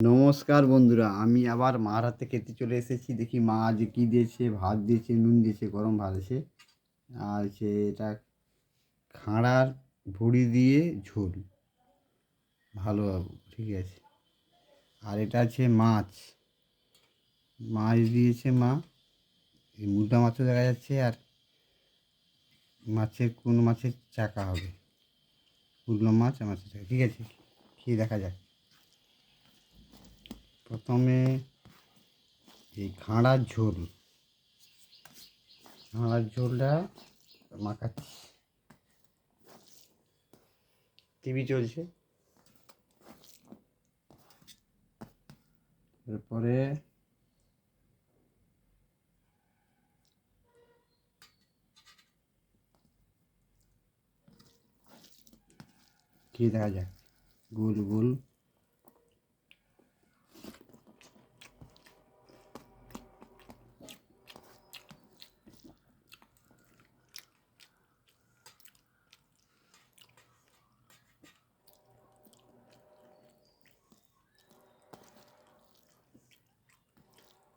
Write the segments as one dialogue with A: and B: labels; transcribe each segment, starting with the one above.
A: নমস্কার বন্ধুরা, আমি আবার মার হাতে খেতে চলে এসেছি। দেখি মা আজ কী দিয়েছে। ভাত দিয়েছে, নুন দিয়েছে, গরম ভাত আছে, আর এটা খাঁড়ার ভুঁড়ি দিয়ে ঝোল, ভালো ঠিক আছে। আর এটা আছে মাছ মাছ দিয়েছে মা। এই মুদ্রা মাছও দেখা যাচ্ছে, আর কোন মাছের চাকা হবে, পুরনো মাছ আর মাছের চাকা, ঠিক আছে। খেয়ে দেখা যাক। প্রথমে এই খাঁড়ার ঝোলটা মাখাচ্ছি। টিভি চলছে। এরপরে খেয়ে দেখা যাক। গোল গোল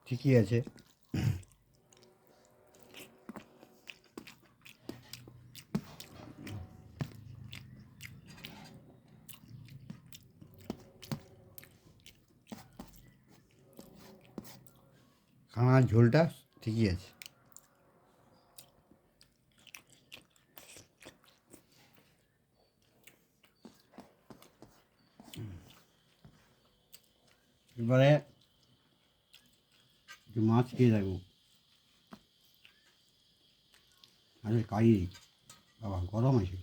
A: ঠিকই আছে। খাওয়ার ঝোলটা ঠিকই আছে। এবারে একটু মাছ খেয়ে দেখবো। আরে কাই বাবা, গরম আছে।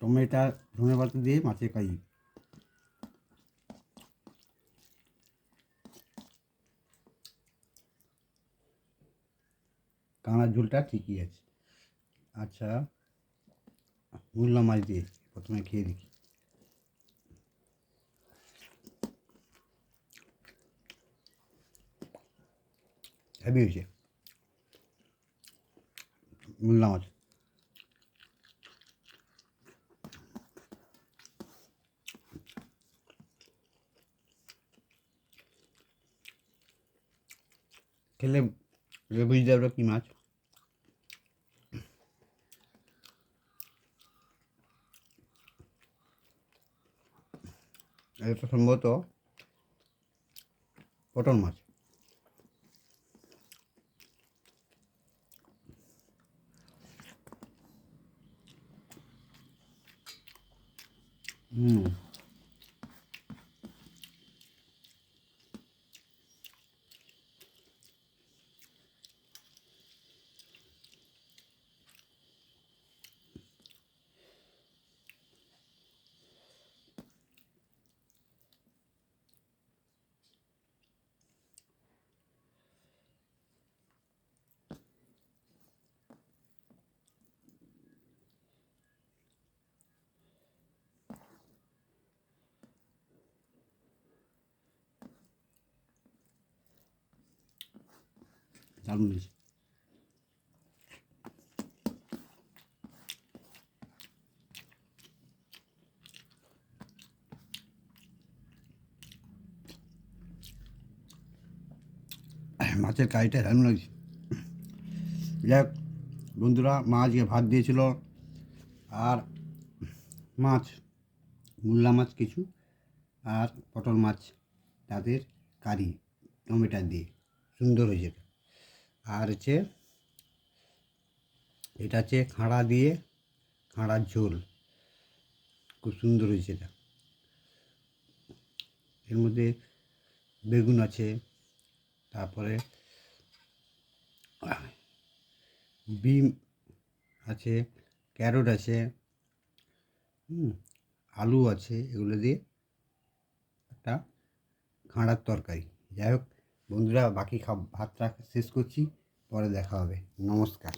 A: টমেটো ধনে পাতা দিয়ে মাছের কাই। কাঁকড়ার ঝোলটা ঠিকই আছে। আচ্ছা, মূল্য মাছ দিয়ে প্রথমে খেয়ে দেখি। হেভি হয়েছে মূল্য মাছ। খেলে বুঝতে পারবে কী মাছ। এটা সম্ভবত পটল মাছ। হুম, দারুণ হয়েছে। মাছের কাইটা দারুণ লাগছে। যাক বন্ধুরা, মা আজকে ভাত দিয়েছিল, আর মাছ, মূল্লা মাছ কিছু, আর পটল মাছ, তাদের কারি টমেটো দিয়ে সুন্দর হয়েছে। আর এটা হচ্ছে খাঁড়া দিয়ে, খাঁড়ার ঝোল, খুব সুন্দর হয়েছে এটা। এর মধ্যে বেগুন আছে, তারপরে বিম আছে, ক্যারট আছে, আলু আছে, এগুলো দিয়ে একটা খাঁড়ার তরকারি। যাই হোক বন্ধুরা, বাকি ভাতটা শেষ করছি, পরে দেখা হবে। নমস্কার।